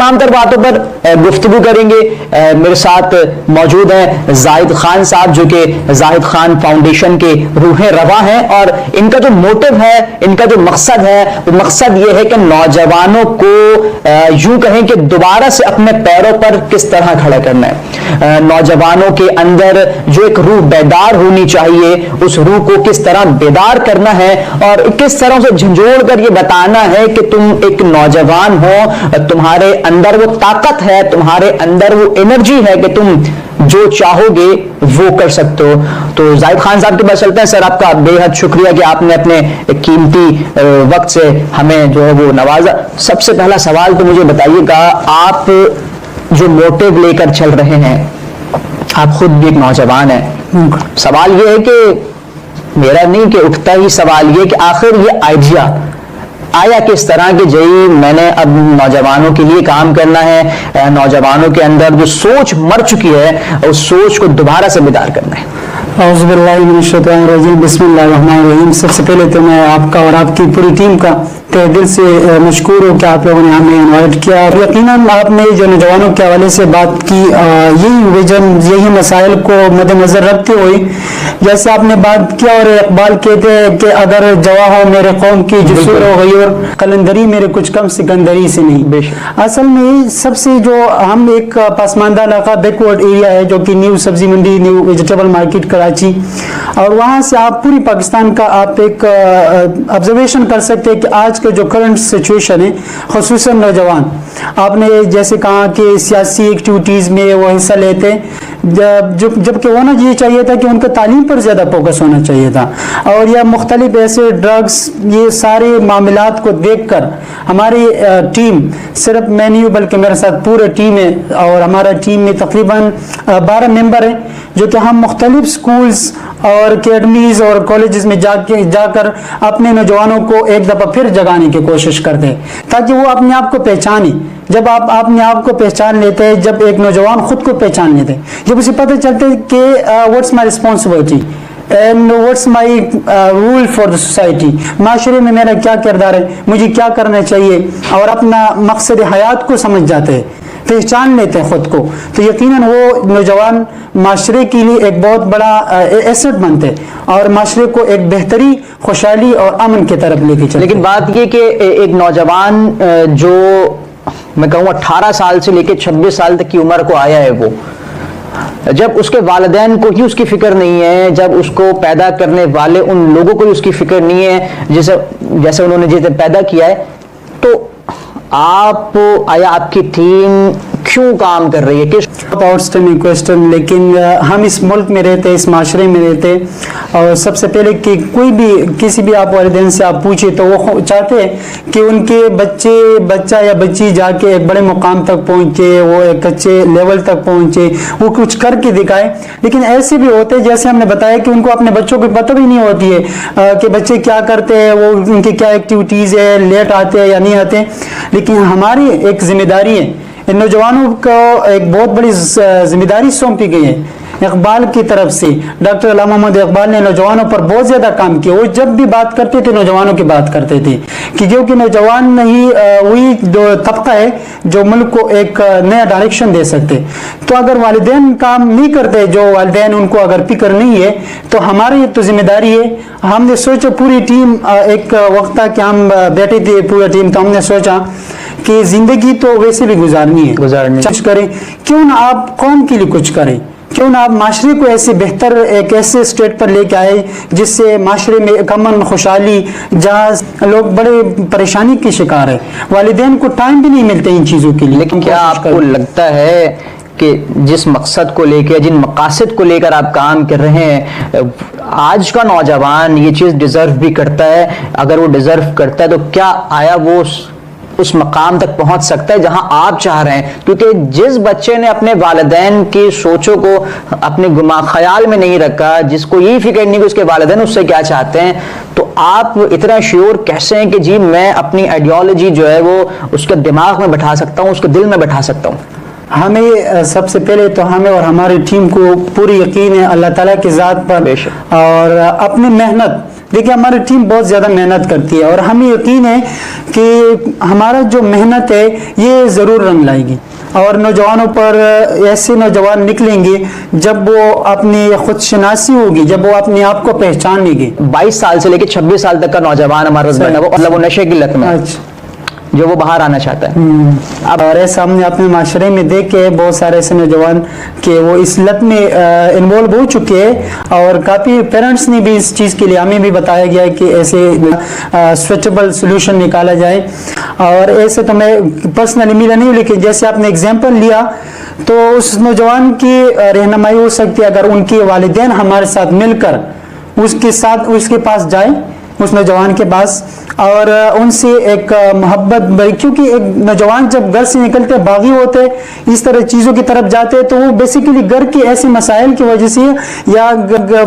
تمام تر باتوں پر گفتگو کریں گے. میرے ساتھ موجود ہیں زاہد خان صاحب جو کہ زاہد خان فاؤنڈیشن کے روح رواں ہیں, اور ان کا جو موٹو ہے, ان کا جو مقصد ہے, وہ مقصد یہ ہے کہ نوجوانوں کو یوں کہیں کہ دوبارہ سے اپنے پیروں پر کس طرح کھڑا کرنا ہے. نوجوانوں کے اندر جو ایک روح بیدار ہونی چاہیے, اس روح کو کس طرح بیدار کرنا ہے, اور کس طرح سے جھنجھوڑ کر یہ بتانا ہے کہ تم ایک نوجوان ہو, تمہارے اندر وہ طاقت ہے, تمہارے اندر وہ انرجی ہے کہ تم جو چاہو گے وہ کر سکتے ہو. تو زاہد خان صاحب کے پاس چلتے ہیں. سر, آپ کا بے حد شکریہ کہ آپ نے اپنے قیمتی وقت سے ہمیں جو ہے وہ نوازا. سب سے پہلا سوال تو مجھے بتائیے گا, آپ جو موٹو لے کر چل رہے ہیں, آپ خود بھی ایک نوجوان ہیں, سوال یہ ہے کہ میرا نہیں کہ اٹھتا ہی سوال یہ کہ آخر یہ آئیڈیا آیا کس طرح کہ جی میں نے اب نوجوانوں کے لیے کام کرنا ہے, نوجوانوں کے اندر جو سوچ مر چکی ہے اس سوچ کو دوبارہ سے بیدار کرنا ہے. اعوذ باللہ من الشیطان الرجیم, بسم اللہ الرحمن الرحیم. سب سے پہلے تو میں آپ کا اور آپ کی پوری ٹیم کا تہ دل سے مشکور ہوں کہ آپ لوگوں نے ہمیں انوائٹ کیا. اور یقیناً آپ نے جو نوجوانوں کے حوالے سے بات کی, یہی ویژن, یہی مسائل کو مد نظر رکھتے ہوئے جیسے آپ نے بات کیا, اور اقبال کہتے ہیں کہ اگر جوا ہو میرے قوم کی جسور و غیور, قلندری میرے کچھ کم سکندری سے نہیں. اصل میں سب سے جو ہم ایک پسماندہ علاقہ بیکورڈ ایریا ہے جو کہ نیو سبزی منڈی, نیو ویجیٹیبل مارکیٹ کراچی, اور وہاں سے آپ پوری پاکستان کا آپ ایک آبزرویشن کر سکتے ہیں کہ آج کے جو کرنٹ سچویشن ہے, خصوصاً نوجوان, آپ نے جیسے کہا کہ سیاسی ایکٹیویٹیز میں وہ حصہ لیتے جبکہ ہونا یہ چاہیے تھا کہ ان کا تعلیم پر زیادہ فوکس ہونا چاہیے تھا, اور یا مختلف ایسے ڈرگس, یہ سارے معاملات کو دیکھ کر ہماری ٹیم, صرف میں نہیں ہوں بلکہ میرے ساتھ پورے ٹیم ہے, اور ہمارا ٹیم میں تقریباً 12 ممبر ہیں جو کہ ہم مختلف سکولز اور اکیڈمیز اور کالجز میں جا کر اپنے نوجوانوں کو ایک دفعہ پھر جگانے کی کوشش کرتے ہیں تاکہ وہ اپنے آپ کو پہچانے. جب آپ اپنے آپ کو پہچان لیتے ہیں, جب ایک نوجوان خود کو پہچان لیتے ہیں, جب اسے پتہ چلتا ہے کہ what's my responsibility and what's my role for the society, معاشرے میں میرا کیا کردار ہے, مجھے کیا کرنا چاہیے, اور اپنا مقصد حیات کو سمجھ جاتے ہیں, پہچان لیتے ہیں خود کو, تو یقیناً وہ نوجوان معاشرے کے لیے ایک بہت بڑا ایسٹ بنتے ہیں اور معاشرے کو ایک بہتری, خوشحالی اور امن کی طرف لے کے چلتے. لیکن بات یہ کہ ایک نوجوان جو میں کہوں 18 سال سے لے کے 26 سال تک کی عمر کو آیا ہے, وہ جب اس کے والدین کو ہی اس کی فکر نہیں ہے, جب اس کو پیدا کرنے والے ان لوگوں کو ہی اس کی فکر نہیں ہے جیسے انہوں نے جیسے پیدا کیا ہے, تو آپ آیا آپ کی ٹیم کیوں کام کر رہی ہے؟ کس آؤٹسٹینڈنگ کوشچن. لیکن ہم اس ملک میں رہتے, اس معاشرے میں رہتے, اور سب سے پہلے کہ کوئی بھی کسی بھی آپ والدین سے آپ پوچھیں تو وہ چاہتے ہیں کہ ان کے بچہ یا بچی جا کے ایک بڑے مقام تک پہنچے, وہ ایک اچھے لیول تک پہنچے, وہ کچھ کر کے دکھائے. لیکن ایسے بھی ہوتے جیسے ہم نے بتایا کہ ان کو اپنے بچوں کو پتہ بھی نہیں ہوتی ہے کہ بچے کیا کرتے ہیں, وہ ان کی کیا ایکٹیویٹیز ہے, لیٹ آتے ہیں یا نہیں آتے. لیکن ہماری ایک ذمہ داری ہے, ان نوجوانوں کو ایک بہت بڑی ذمہ داری سونپی گئی ہے اقبال کی طرف سے. ڈاکٹر علامہ محمد اقبال نے نوجوانوں پر بہت زیادہ کام کیا. وہ جب بھی بات کرتے تھے نوجوانوں کی بات کرتے تھے, کہ کیونکہ نوجوان ہی وہی جو طبقہ ہے جو ملک کو ایک نیا ڈائریکشن دے سکتے. تو اگر والدین کام نہیں کرتے, جو والدین ان کو اگر فکر نہیں ہے, تو ہماری تو ذمہ داری ہے. ہم نے سوچا پوری ٹیم, ایک وقت تھا کہ ہم بیٹھے تھے پورا ٹیم, تو ہم نے سوچا کہ زندگی تو ویسے بھی گزارنی ہے, کریں کیوں نہ آپ قوم کے لیے کچھ کریں, کیوں نہ آپ معاشرے کو ایسے بہتر ایک ایسے اسٹیٹ پر لے کے آئے جس سے معاشرے میں ایک امن, خوشحالی, جہاں لوگ بڑے پریشانی کے شکار ہیں, والدین کو ٹائم بھی نہیں ملتے ان چیزوں کے لیے. لیکن کیا آپ کو لگتا ہے کہ جس مقصد کو لے کے, جن مقاصد کو لے کر آپ کام کر رہے ہیں, آج کا نوجوان یہ چیز ڈیزرو بھی کرتا ہے؟ اگر وہ ڈیزرو کرتا ہے تو کیا آیا وہ اس مقام تک پہنچ سکتا ہے جہاں آپ چاہ رہے ہیں؟ کیونکہ جس بچے نے اپنے والدین کی سوچوں کو اپنے خیال میں نہیں رکھا, جس کو یہی فکر نہیں کہ اس کے والدین اس سے کیا چاہتے ہیں, تو آپ اتنا شیور کیسے ہیں کہ جی میں اپنی آئیڈیالوجی جو ہے وہ اس کے دماغ میں بٹھا سکتا ہوں, اس کے دل میں بٹھا سکتا ہوں؟ ہمیں سب سے پہلے تو ہمیں اور ہماری ٹیم کو پوری یقین ہے اللہ تعالیٰ کی ذات پر, اور اپنی محنت دیکھیے ہماری ٹیم بہت زیادہ محنت کرتی ہے اور ہمیں یقین ہے کہ ہمارا جو محنت ہے یہ ضرور رنگ لائے گی، اور نوجوانوں پر ایسے نوجوان نکلیں گے جب وہ اپنی خود شناسی ہوگی، جب وہ اپنے آپ کو پہچان لیں گے۔ 22 سال سے لے کے 26 سال تک کا نوجوان ہمارا ہے وہ مطلب وہ نشے کی لت میں ہے، اچھا، جو وہ باہر آنا چاہتا ہے۔ اب اور ایسا ہم نے اپنے معاشرے میں دیکھے بہت سارے ایسے نوجوان کہ وہ اس لت میں انوالو ہو چکے ہیں، اور کافی پیرنٹس نے بھی اس چیز کے لیے ہمیں بھی بتایا گیا ہے کہ ایسے سویچبل سولوشن نکالا جائے۔ اور ایسے تو میں پرسنلی ملا نہیں ہوں، لیکن جیسے آپ نے اگزامپل لیا تو اس نوجوان کی رہنمائی ہو سکتی ہے اگر ان کے والدین ہمارے ساتھ مل کر اس کے پاس جائیں، اس نوجوان کے پاس، اور ان سے ایک محبت بھری، کیونکہ ایک نوجوان جب گھر سے نکلتے باغی ہوتے اس طرح چیزوں کی طرف جاتے تو وہ بیسیکلی گھر کے ایسے مسائل کی وجہ سے یا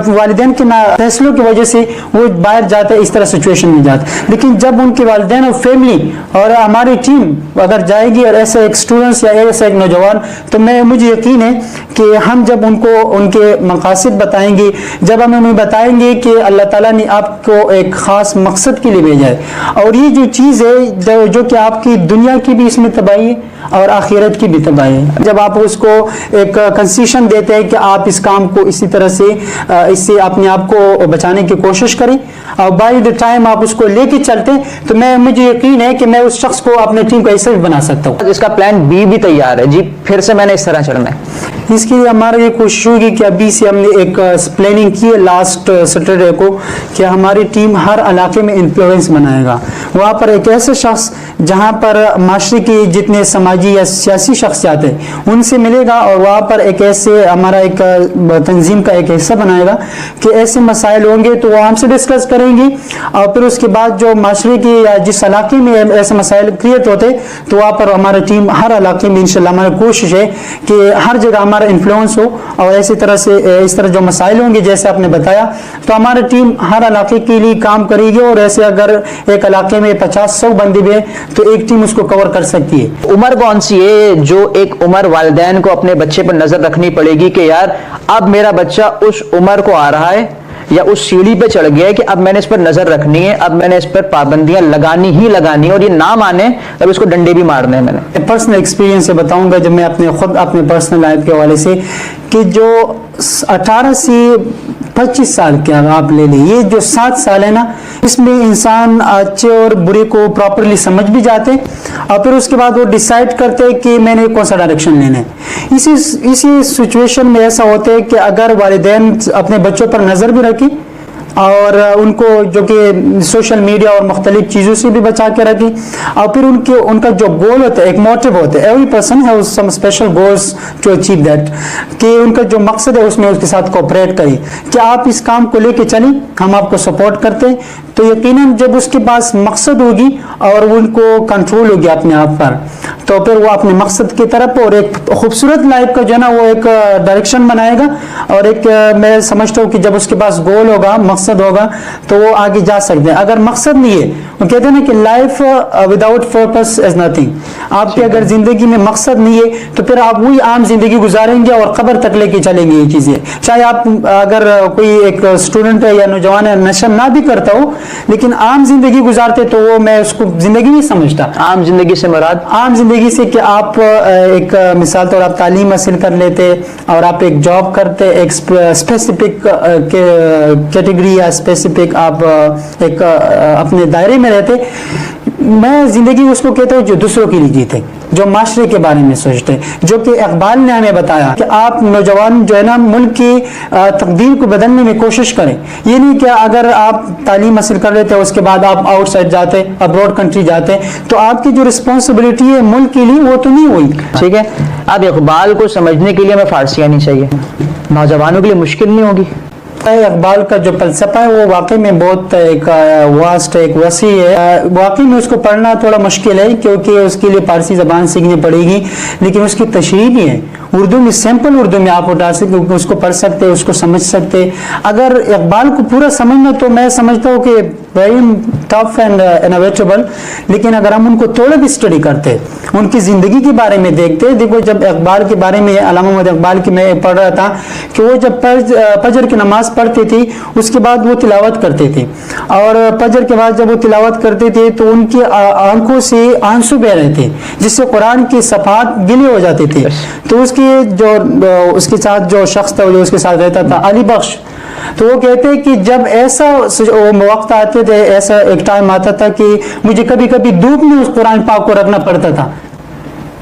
والدین کے فیصلوں کی وجہ سے وہ باہر جاتے اس طرح سچویشن میں جاتے، لیکن جب ان کے والدین اور فیملی اور ہماری ٹیم اگر جائے گی اور ایسا ایک اسٹوڈنٹس یا ایسا ایک نوجوان، تو مجھے یقین ہے کہ ہم جب ان کو ان کے مقاصد بتائیں گے، جب ہم انہیں بتائیں گے کہ اللہ تعالیٰ نے آپ کو ایک خاص مقصد کے لیے بھیجا ہے، اور یہ جو چیز ہے جو کہ آپ کی دنیا کی بھی اس میں تباہی ہے اور آخرت کی بھی تباہی ہے، جب آپ اس کو ایک کنسیشن دیتے ہیں کہ آپ اس کام کو اسی طرح سے اس سے اپنے آپ کو بچانے کی کوشش کریں، اور بائی دا ٹائم آپ اس کو لے کے چلتے ہیں، تو مجھے یقین ہے کہ میں اس شخص کو اپنے ٹیم کو ایسے بھی بنا سکتا ہوں۔ اس کا پلان بی بھی تیار ہے جی، پھر سے میں نے اس طرح چلنا ہے۔ اس کے لیے ہمارا یہ کوشش ہوگی کہ ابھی سے ہم نے ایک پلاننگ کی ہے لاسٹ سیٹرڈے کو کہ ہماری ٹیم ہر علاقے میں انفلوئنس بنائے گا، وہاں پر ایک ایسے شخص جہاں پر معاشرے کے جتنے سماجی یا سیاسی شخصیات ہیں ان سے ملے گا، اور وہاں پر ایک ایسے ہمارا ایک تنظیم کا ایک حصہ بنائے گا کہ ایسے مسائل ہوں گے تو وہ ہم سے ڈسکس کریں گے، اور پھر اس کے بعد جو معاشرے کے یا جس علاقے میں ایسے مسائل کریٹ ہوتے تو وہاں پر ہمارا ٹیم ہر علاقے میں انشاءاللہ ہماری کوشش ہے کہ ہر جگہ ہمارا انفلوئنس ہو، اور اسی طرح سے اس طرح جو مسائل ہوں گے جیسے آپ نے بتایا تو ہماری ٹیم ہر علاقے کے لیے کام کرے گی، اور ایسے اگر ایک علاقے میں 50-100 بندے بھی ہیں تو ایک ٹیم اس کو کور کر سکتی ہے۔ عمر کون سی ہے جو ایک عمر والدین کو اپنے بچے پر نظر رکھنی پڑے گی کہ یار اب میرا بچہ اس عمر کو آ رہا ہے یا اس سیڑھی پہ چڑھ گیا ہے کہ اب میں نے اس پر نظر رکھنی ہے، اب میں نے اس پر پابندیاں لگانی ہی لگانی ہے، اور یہ نہ مانے اب اس کو ڈنڈے بھی مارنے ہیں؟ میں نے پرسنل ایکسپیرینس سے بتاؤں گا، جب میں اپنے پرسنل لائف کے حوالے سے، کہ جو 18 سے 25 سال کے آپ لے لیں، یہ جو 7 سال ہے نا، اس میں انسان اچھے اور برے کو پراپرلی سمجھ بھی جاتے، اور پھر اس کے بعد وہ ڈیسائیڈ کرتے کہ میں نے کون سا ڈائریکشن لینا ہے۔ اسی سچویشن میں ایسا ہوتا ہے کہ اگر والدین اپنے بچوں پر نظر بھی رکھیں اور ان کو جو کہ سوشل میڈیا اور مختلف چیزوں سے بھی بچا کے رکھیں، اور پھر ان کا جو گول ہوتا ہے، ایک موٹیو ہوتا ہے، every person has some special goals to achieve that, کہ ان کا جو مقصد ہے اس میں اس کے ساتھ کوآپریٹ کریں کہ آپ اس کام کو لے کے چلیں، ہم آپ کو سپورٹ کرتے ہیں، تو یقیناً جب اس کے پاس مقصد ہوگی اور ان کو کنٹرول ہوگی اپنے آپ پر، تو پھر وہ اپنے مقصد کی طرف اور ایک خوبصورت لائف کا جو ہے نا وہ ایک ڈائریکشن بنائے گا، اور ایک میں سمجھتا ہوں کہ جب اس کے پاس گول ہوگا، مقصد ہوگا، تو وہ آگے جا سکتے ہیں۔ اگر مقصد نہیں ہے، وہ کہتے ہیں نا کہ life without purpose is nothing, آپ کی اگر زندگی میں مقصد نہیں ہے تو پھر آپ وہی عام زندگی گزاریں گے اور قبر تک لے کے چلیں گے یہ چیزیں، چاہے آپ اگر کوئی ایک اسٹوڈنٹ ہے یا نوجوان ہے نشہ نہ بھی کرتا ہو، لیکن عام زندگی گزارتے تو وہ میں اس کو زندگی نہیں سمجھتا۔ عام زندگی سے مراد عام زندگی سے کہ آپ ایک مثال طور آپ تعلیم حاصل کر لیتے اور آپ ایک جاب کرتے، ایک اسپیسیفک کیٹیگری یا اسپیسیفک آپ ایک اپنے دائرے میں رہتے۔ میں زندگی اس کو کہتا ہوں جو دوسروں کے لیے جیتے، جو معاشرے کے بارے میں سوچتے، جو کہ اقبال نے ہمیں بتایا کہ آپ نوجوان جو ہے نا ملک کی تقدیر کو بدلنے میں کوشش کریں۔ یہ نہیں کہ اگر آپ تعلیم حاصل کر لیتے اس کے بعد آپ آؤٹ سائڈ جاتے، ابروڈ کنٹری جاتے، تو آپ کی جو رسپانسبلٹی ہے ملک کے لیے وہ تو نہیں ہوئی۔ ٹھیک ہے، اب اقبال کو سمجھنے کے لیے ہمیں فارسی آنی چاہیے، نوجوانوں کے لیے مشکل نہیں ہوگی؟ اقبال کا جو فلسفہ ہے وہ واقعی میں بہت ایک واسٹ، ایک وسیع ہے، واقعی میں اس کو پڑھنا تھوڑا مشکل ہے کیونکہ اس کے لیے فارسی زبان سیکھنی پڑے گی، لیکن اس کی تشریح بھی ہے اردو میں سمپل اردو میں آپ اٹھا سکتے, اس کو پڑھ سکتے, اس کو سمجھ سکتے. اگر اقبال کو پورا سمجھنا تو میں سمجھتا ہوں کہ ویری ٹف اینڈ انویٹیبل, لیکن اگر ہم ان کو تھوڑا بھی اسٹڈی کرتے, ان کی زندگی کے بارے میں دیکھتے. دیکھو جب اقبال کے بارے میں, علامہ محمد اقبال کی میں پڑھ رہا تھا کہ وہ جب فجر کی نماز پڑھتے تھے اس کے بعد وہ تلاوت کرتے تھے, اور فجر کے بعد جب وہ تلاوت کرتے تھے تو ان کی آنکھوں سے آنسو بہ رہے تھے, جس سے قرآن کی صفحات گلے ہو جاتے تھے. تو اس کے ساتھ جو شخص تھا جو اس کے ساتھ رہتا تھا, علی بخش, تو وہ کہتے ہیں کہ جب ایسا وقت آتے تھے, ایسا ایک ٹائم آتا تھا کہ مجھے کبھی کبھی دھوپ میں اس قرآن پاک کو رکھنا پڑتا تھا.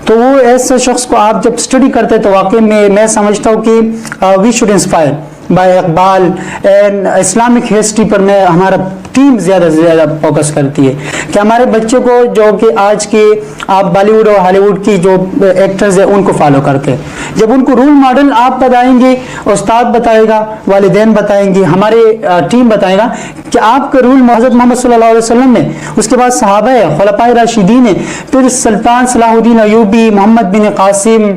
تو وہ ایسے شخص کو آپ جب اسٹڈی کرتے تو واقعی میں سمجھتا ہوں کہ we should inspire by Iqbal. And Islamic history پر میں ہمارا ٹیم زیادہ سے زیادہ فوکس کرتی ہے کہ ہمارے بچے کو جو کہ آج کے آپ بالی ووڈ اور ہالی ووڈ کی جو ایکٹرز ہیں ان کو فالو کرتے, جب ان کو رول ماڈل آپ بتائیں گے, استاد بتائے گا, والدین بتائیں گے, ہمارے ٹیم بتائے گا کہ آپ کا رول حضرت محمد صلی اللہ علیہ وسلم میں, اس کے بعد صحابہ ہے, خلفائے راشدین ہیں, پھر سلطان صلاح الدین ایوبی, محمد بن قاسم,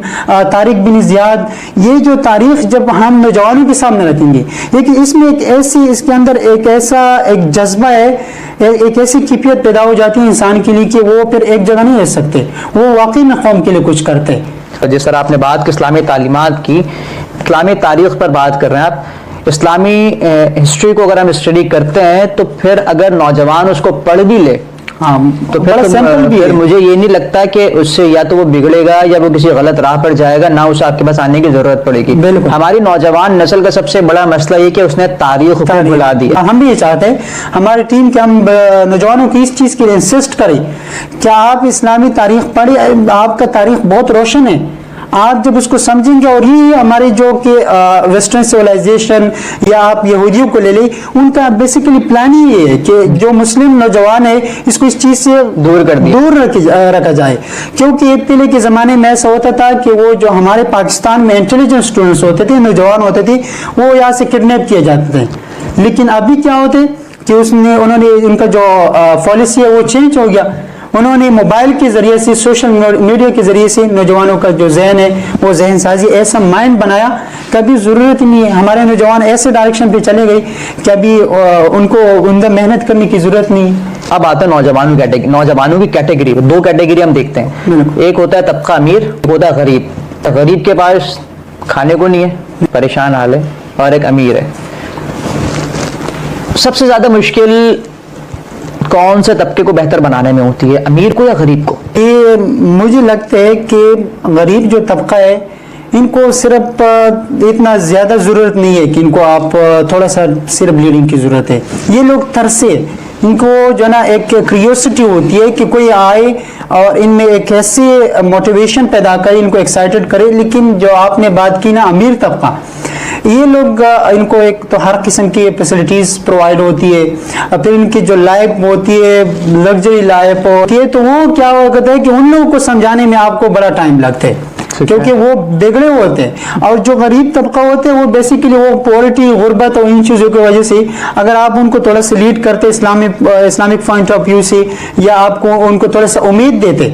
طارق بن زیاد. یہ جو تاریخ جب ہم نوجوانوں کے سامنے رکھیں گے, لیکن اس میں ایک ایسی, اس کے اندر ایک ایسا ایک جذبہ ہے, ایک ایسی کیفیت پیدا ہو جاتی ہے انسان کے لیے کہ وہ پھر ایک جگہ نہیں رہ سکتے, وہ واقعی میں قوم کے لیے کچھ کرتے. جس طرح آپ نے بات کی اسلامی تعلیمات کی, اسلامی تاریخ پر بات کر رہے ہیں آپ, اسلامی ہسٹری کو اگر ہم اسٹڈی کرتے ہیں تو پھر اگر نوجوان اس کو پڑھ بھی لے تو پھر مجھے یہ نہیں لگتا کہ اس سے یا تو وہ بگڑے گا یا وہ کسی غلط راہ پر جائے گا, نہ اسے آپ کے پاس آنے کی ضرورت پڑے گی. ہماری نوجوان نسل کا سب سے بڑا مسئلہ یہ کہ اس نے تاریخ کو بھلا دیا. ہم بھی یہ چاہتے ہیں ہماری ٹیم کہ ہم نوجوانوں کی اس چیز کے لیے انسسٹ کریں کہ آپ اسلامی تاریخ پڑھیں, آپ کا تاریخ بہت روشن ہے. آپ جب اس کو سمجھیں گے, اور یہ ہمارے جو کہ ویسٹرن سویلائزیشن یا آپ یہودیوں کو لے لیں, ان کا بیسیکلی پلان ہی یہ ہے کہ جو مسلم نوجوان ہے اس کو اس چیز سے دور رکھا جائے. کیونکہ پہلے کے زمانے میں ایسا ہوتا تھا کہ وہ جو ہمارے پاکستان میں انٹیلیجنٹ اسٹوڈنٹس ہوتے تھے, نوجوان ہوتے تھے, وہ یہاں سے کڈنیپ کیے جاتے تھے. لیکن ابھی کیا ہوتے کہ انہوں نے ان کا جو پالیسی ہے وہ چینج ہو گیا. انہوں نے موبائل کے ذریعے سے, سوشل میڈیا کے ذریعے سے نوجوانوں کا جو ذہن ہے وہ ذہن سازی, ایسا مائنڈ بنایا کبھی ضرورت نہیں ہے. ہمارے نوجوان ایسے ڈائریکشن پہ چلے گئے کہ ابھی ان کو عمدہ محنت کرنے کی ضرورت نہیں. اب آتا ہے نوجوانوں کی کیٹیگری. دو کیٹیگری ہم دیکھتے ہیں, ایک ہوتا ہے طبقہ امیر, ایک ہوتا ہے غریب. غریب کے پاس کھانے کو نہیں ہے, پریشان حال ہے, اور ایک امیر ہے. سب سے زیادہ مشکل کون سے طبقے کو بہتر بنانے میں ہوتی ہے, امیر کو یا غریب کو؟ یہ مجھے لگتا ہے کہ غریب جو طبقہ ہے ان کو صرف اتنا زیادہ ضرورت نہیں ہے کہ ان کو آپ تھوڑا سا صرف لیڈنگ کی ضرورت ہے. یہ لوگ ترسے, ان کو جو نا ایک کریوسٹی ہوتی ہے کہ کوئی آئے اور ان میں ایک ایسی موٹیویشن پیدا کرے, ان کو ایکسائٹڈ کرے. لیکن جو آپ نے بات کی نا امیر طبقہ, یہ لوگ ان کو ایک تو ہر قسم کی فیسلٹیز پرووائڈ ہوتی ہے, پھر ان کی جو لائف ہوتی ہے لگژری لائف ہوتی ہے, تو وہ کیا ہوتا ہے کہ ان لوگوں کو سمجھانے میں آپ کو بڑا ٹائم لگتا ہے کیونکہ وہ بگڑے ہوتے ہیں. اور جو غریب طبقہ ہوتے ہیں وہ بیسیکلی وہ پورٹی, غربت اور ان چیزوں کی وجہ سے اگر آپ ان کو تھوڑا سا لیڈ کرتے اسلامک پوائنٹ آف ویو سے, یا آپ کو ان کو تھوڑا سا امید دیتے,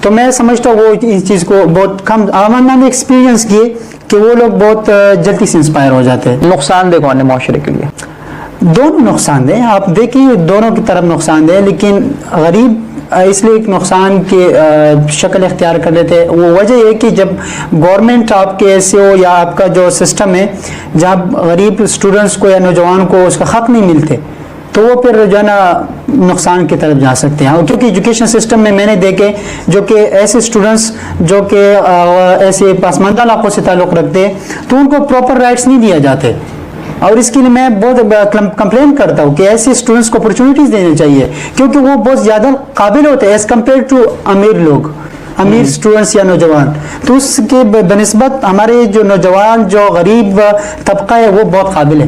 تو میں سمجھتا ہوں وہ اس چیز کو بہت کم ہم نے ایکسپیرینس کیے کہ وہ لوگ بہت جلدی سے انسپائر ہو جاتے ہیں. نقصان دہ کون ہے معاشرے کے لیے؟ دونوں نقصان دہ, آپ دیکھیے دونوں کی طرف نقصان دہ, لیکن غریب اس لیے ایک نقصان کی شکل اختیار کر لیتے ہیں. وہ وجہ یہ کہ جب گورنمنٹ آپ کے ایسے ہو یا آپ کا جو سسٹم ہے جب غریب اسٹوڈنٹس کو یا نوجوان کو اس کا حق نہیں ملتے, تو وہ پھر جو ہے نا نقصان کی طرف جا سکتے ہیں. کیونکہ ایجوکیشن سسٹم میں نے دیکھے جو کہ ایسے اسٹوڈنٹس جو کہ ایسے پسماندہ علاقوں سے تعلق رکھتے ہیں تو ان کو پراپر رائٹس نہیں دیا جاتے, اور اس کے لیے میں بہت کمپلین کرتا ہوں کہ ایسے اسٹوڈنٹس کو اپرچونیٹیز دینی چاہیے, کیونکہ وہ بہت زیادہ قابل ہوتے ہیں ایز کمپیئر ٹو امیر لوگ, امیر اسٹوڈنٹس یا نوجوان. تو اس کے بنسبت ہمارے جو نوجوان جو غریب طبقہ ہے وہ بہت قابل ہے.